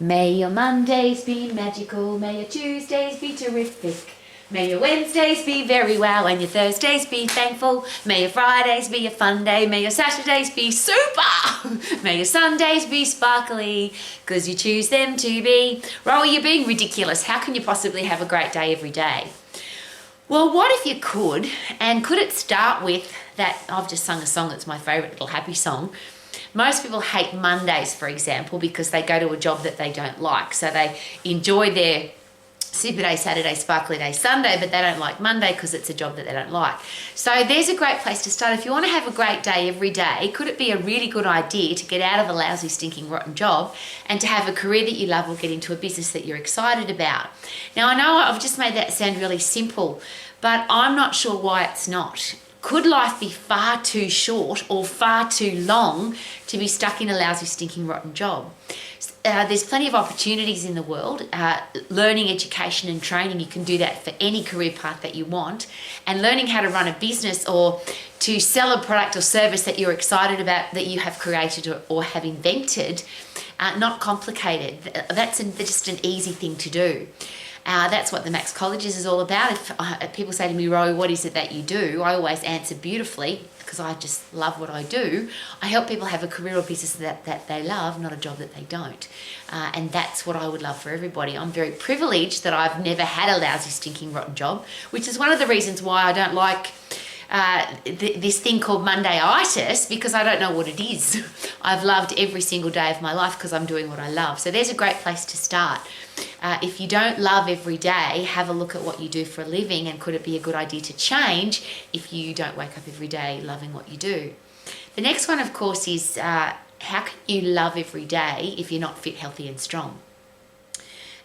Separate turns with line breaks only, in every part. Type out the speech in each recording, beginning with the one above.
May your Mondays be magical, may your Tuesdays be terrific. May your Wednesdays be very well and your Thursdays be thankful. May your Fridays be a fun day. May your Saturdays be super. May your Sundays be sparkly because you choose them to be. Rowie, you're being ridiculous. How can you possibly have a great day every day? Well, what if you could? And could it start with that? I've just sung a song that's my favourite little happy song. Most people hate Mondays, for example, because they go to a job that they don't like. So they enjoy their super day, Saturday, sparkly day, Sunday, but they don't like Monday because it's a job that they don't like. So there's a great place to start. If you want to have a great day every day, could it be a really good idea to get out of a lousy, stinking, rotten job and to have a career that you love or get into a business that you're excited about? Now, I know I've just made that sound really simple, but I'm not sure why it's not. Could life be far too short or far too long to be stuck in a lousy, stinking, rotten job? There's plenty of opportunities in the world. Learning, education and training, you can do that for any career path that you want. And learning how to run a business or to sell a product or service that you're excited about, that you have created or have invented, not complicated. That's just an easy thing to do. That's what the Max Colleges is all about. If people say to me, Rowie, what is it that you do? I always answer beautifully because I just love what I do. I help people have a career or business that they love, not a job that they don't. And that's what I would love for everybody. I'm very privileged that I've never had a lousy, stinking, rotten job, which is one of the reasons why I don't like this thing called Mondayitis, because I don't know what it is. I've loved every single day of my life because I'm doing what I love. So there's a great place to start. If you don't love every day, have a look at what you do for a living, and could it be a good idea to change if you don't wake up every day loving what you do? The next one, of course, is how can you love every day if you're not fit, healthy and strong?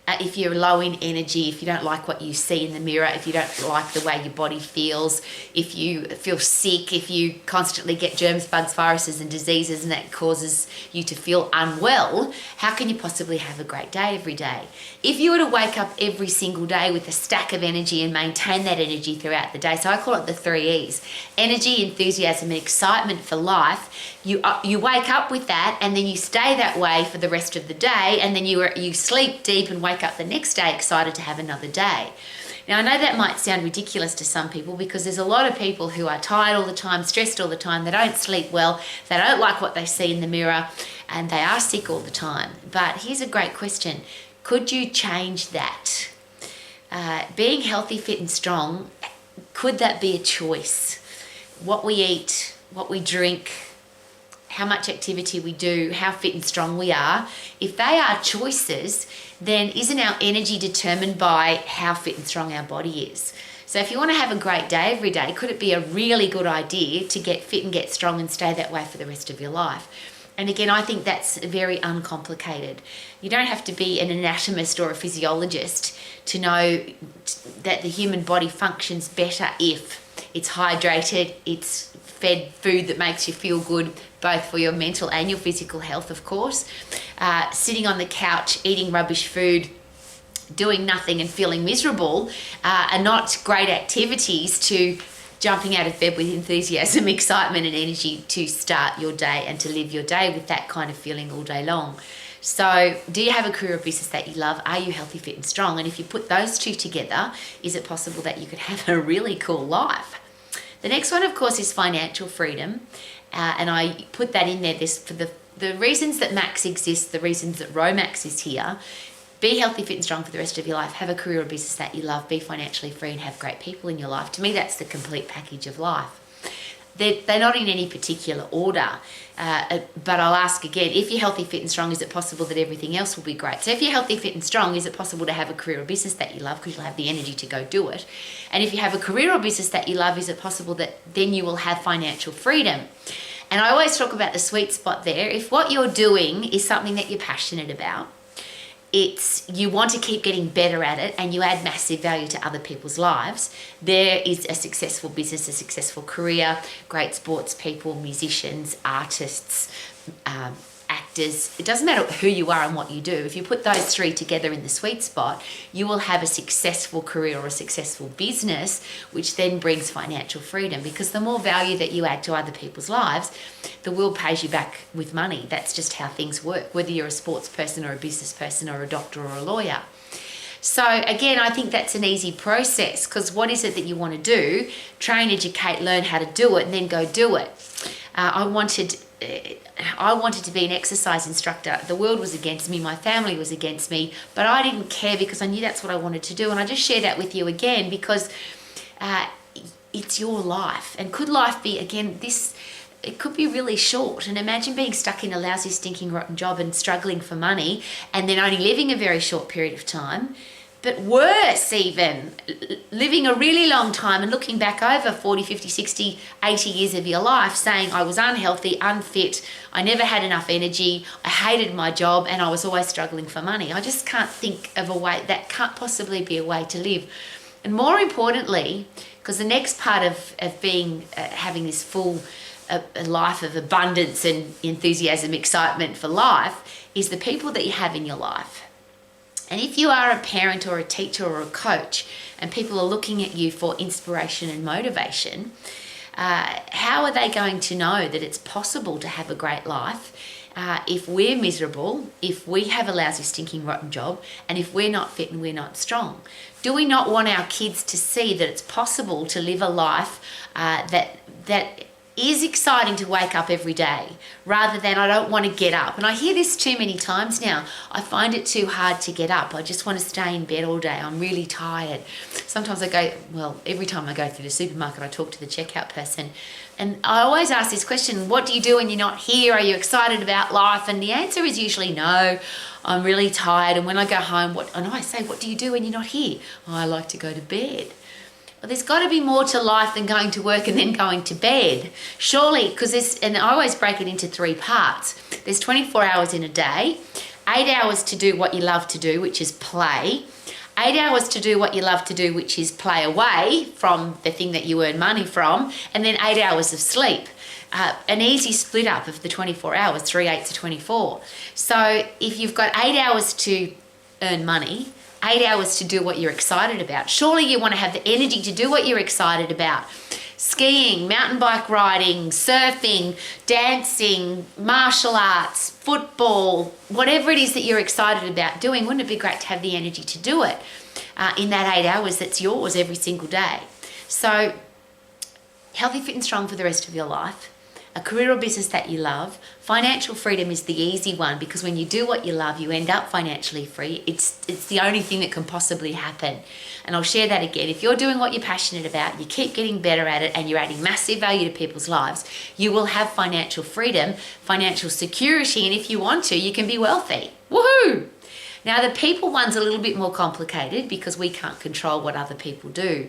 If you're low in energy, if you don't like what you see in the mirror, if you don't like the way your body feels, if you feel sick, if you constantly get germs, bugs, viruses and diseases and that causes you to feel unwell, how can you possibly have a great day every day? If you were to wake up every single day with a stack of energy and maintain that energy throughout the day, so I call it the 3 E's, energy, enthusiasm and excitement for life, you wake up with that and then you stay that way for the rest of the day, and then you sleep deep and wake up the next day excited to have another day. Now, I know that might sound ridiculous to some people because there's a lot of people who are tired all the time, stressed all the time, they don't sleep well, they don't like what they see in the mirror, and they are sick all the time. But here's a great question. Could you change that? Being healthy, fit and strong, could that be a choice? What we eat, what we drink, how much activity we do, how fit and strong we are, if they are choices, then isn't our energy determined by how fit and strong our body is? So if you want to have a great day every day, could it be a really good idea to get fit and get strong and stay that way for the rest of your life? And again, I think that's very uncomplicated. You don't have to be an anatomist or a physiologist to know that the human body functions better if it's hydrated, it's fed food that makes you feel good, both for your mental and your physical health, of course. Sitting on the couch, eating rubbish food, doing nothing and feeling miserable are not great activities to jumping out of bed with enthusiasm, excitement and energy to start your day and to live your day with that kind of feeling all day long. So do you have a career or business that you love? Are you healthy, fit and strong? And if you put those two together, is it possible that you could have a really cool life? The next one, of course, is financial freedom. And I put that in there for the reasons that Max exists, the reasons that Romax is here. Be healthy, fit and strong for the rest of your life. Have a career or business that you love. Be financially free and have great people in your life. To me, that's the complete package of life. They're not in any particular order, but I'll ask again, if you're healthy, fit and strong, is it possible that everything else will be great? So if you're healthy, fit and strong, is it possible to have a career or business that you love because you'll have the energy to go do it? And if you have a career or business that you love, is it possible that then you will have financial freedom? And I always talk about the sweet spot there. If what you're doing is something that you're passionate about, you want to keep getting better at it and you add massive value to other people's lives, there is a successful business, a successful career, great sports people, musicians, artists, actors, it doesn't matter who you are and what you do. If you put those three together in the sweet spot, you will have a successful career or a successful business, which then brings financial freedom, because the more value that you add to other people's lives, the world pays you back with money. That's just how things work, whether you're a sports person or a business person or a doctor or a lawyer. So again, I think that's an easy process, because what is it that you want to do? Train, educate, learn how to do it, and then go do it. I wanted to be an exercise instructor. The world was against me, my family was against me, but I didn't care because I knew that's what I wanted to do. And I just share that with you again because it's your life. And could life be, again, it could be really short. And imagine being stuck in a lousy, stinking, rotten job and struggling for money and then only living a very short period of time. But worse even, living a really long time and looking back over 40, 50, 60, 80 years of your life saying I was unhealthy, unfit, I never had enough energy, I hated my job, and I was always struggling for money. I just can't think of a way, that can't possibly be a way to live. And more importantly, because the next part of being, having this full a life of abundance and enthusiasm, excitement for life, is the people that you have in your life. And if you are a parent or a teacher or a coach and people are looking at you for inspiration and motivation, how are they going to know that it's possible to have a great life if we're miserable, if we have a lousy, stinking, rotten job, and if we're not fit and we're not strong? Do we not want our kids to see that it's possible to live a life that is exciting to wake up every day, rather than I don't want to get up? And I hear this too many times now. I find it too hard to get up. I just want to stay in bed all day. I'm really tired. Sometimes every time I go through the supermarket, I talk to the checkout person. And I always ask this question, what do you do when you're not here? Are you excited about life? And the answer is usually no, I'm really tired. And when I go home, I say, what do you do when you're not here? Oh, I like to go to bed. Well, there's got to be more to life than going to work and then going to bed. Surely, and I always break it into 3 parts. There's 24 hours in a day, 8 hours to do what you love to do, which is play, 8 hours to do what you love to do, which is play away from the thing that you earn money from, and then 8 hours of sleep. An easy split up of the 24 hours, 3 8s are 24. So if you've got 8 hours to earn money, 8 hours to do what you're excited about. Surely you want to have the energy to do what you're excited about. Skiing, mountain bike riding, surfing, dancing, martial arts, football, whatever it is that you're excited about doing. Wouldn't it be great to have the energy to do it in that 8 hours that's yours every single day? So healthy, fit and strong for the rest of your life. A career or business that you love. Financial freedom is the easy one, because when you do what you love, you end up financially free. It's the only thing that can possibly happen. And I'll share that again. If you're doing what you're passionate about, you keep getting better at it, and you're adding massive value to people's lives, you will have financial freedom, financial security, and if you want to, you can be wealthy. Woohoo! Now, the people one's a little bit more complicated because we can't control what other people do.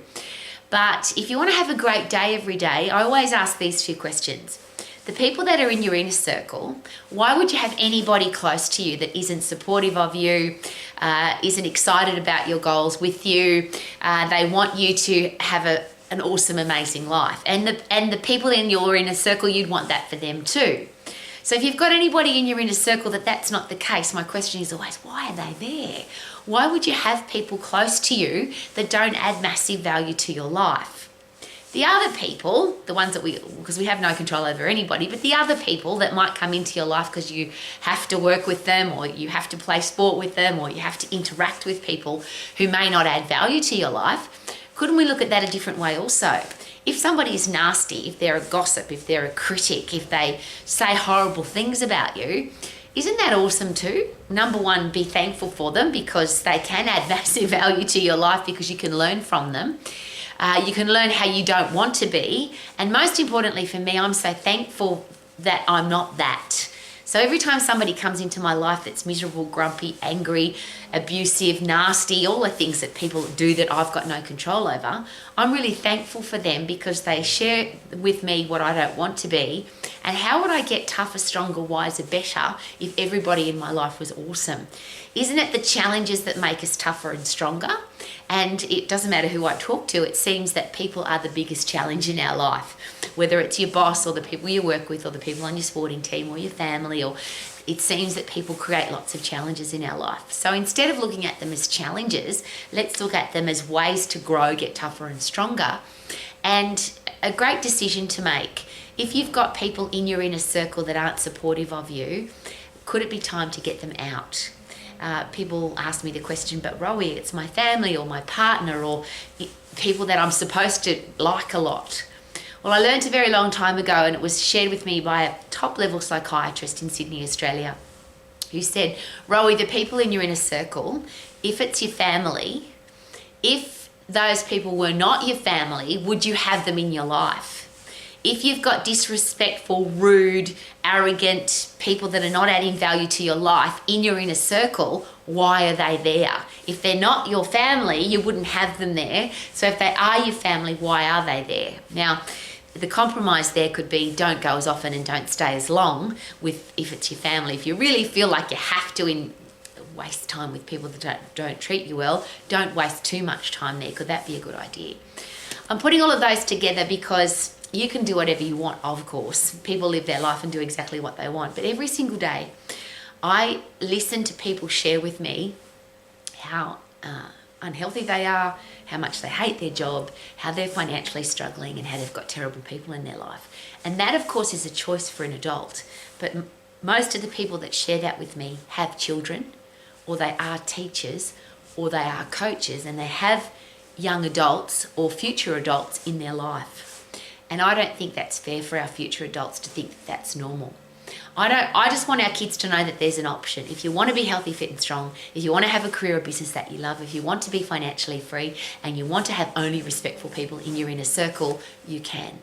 But if you want to have a great day every day, I always ask these 2 questions. The people that are in your inner circle, why would you have anybody close to you that isn't supportive of you, isn't excited about your goals with you? They want you to have an awesome, amazing life. And the people in your inner circle, you'd want that for them too. So if you've got anybody in your inner circle that's not the case, my question is always, why are they there? Why would you have people close to you that don't add massive value to your life? The other people, the ones that because we have no control over anybody, but the other people that might come into your life because you have to work with them, or you have to play sport with them, or you have to interact with people who may not add value to your life, couldn't we look at that a different way also? If somebody is nasty, if they're a gossip, if they're a critic, if they say horrible things about you, isn't that awesome too? Number one, be thankful for them, because they can add massive value to your life because you can learn from them. You can learn how you don't want to be. And most importantly for me, I'm so thankful that I'm not that. So every time somebody comes into my life that's miserable, grumpy, angry, abusive, nasty, all the things that people do that I've got no control over, I'm really thankful for them, because they share with me what I don't want to be. And how would I get tougher, stronger, wiser, better if everybody in my life was awesome? Isn't it the challenges that make us tougher and stronger? And it doesn't matter who I talk to, it seems that people are the biggest challenge in our life. Whether it's your boss or the people you work with or the people on your sporting team or your family, or it seems that people create lots of challenges in our life. So instead of looking at them as challenges, let's look at them as ways to grow, get tougher and stronger, and a great decision to make. If you've got people in your inner circle that aren't supportive of you, could it be time to get them out? People ask me the question, but Rowie, it's my family or my partner or people that I'm supposed to like a lot. Well, I learned a very long time ago, and it was shared with me by a top-level psychiatrist in Sydney, Australia, who said, Rowie, the people in your inner circle, if it's your family, if those people were not your family, would you have them in your life? If you've got disrespectful, rude, arrogant people that are not adding value to your life in your inner circle, why are they there? If they're not your family, you wouldn't have them there. So if they are your family, why are they there? Now, the compromise there could be don't go as often and don't stay as long if it's your family. If you really feel like you have to waste time with people that don't treat you well, don't waste too much time there. Could that be a good idea? I'm putting all of those together because you can do whatever you want, of course. People live their life and do exactly what they want. But every single day, I listen to people share with me how unhealthy they are, how much they hate their job, how they're financially struggling, and how they've got terrible people in their life. And that, of course, is a choice for an adult. But most of the people that share that with me have children, or they are teachers, or they are coaches, and they have young adults or future adults in their life. And I don't think that's fair for our future adults to think that that's normal. I just want our kids to know that there's an option. If you want to be healthy, fit and strong, if you want to have a career or business that you love, if you want to be financially free and you want to have only respectful people in your inner circle, you can.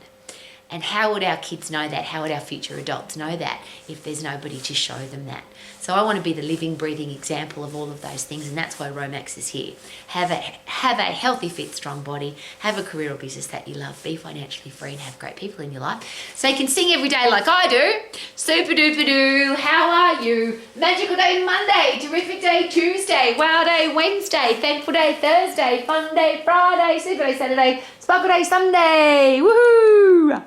And how would our kids know that? How would our future adults know that if there's nobody to show them that? So I want to be the living, breathing example of all of those things, and that's why Romax is here. Have a healthy, fit, strong body, have a career or business that you love, be financially free and have great people in your life. So you can sing every day like I do. Super duper doo, how are you? Magical day Monday, terrific day Tuesday, wow day Wednesday, thankful day Thursday, fun day Friday, super day Saturday, sparkle day Sunday. Woohoo!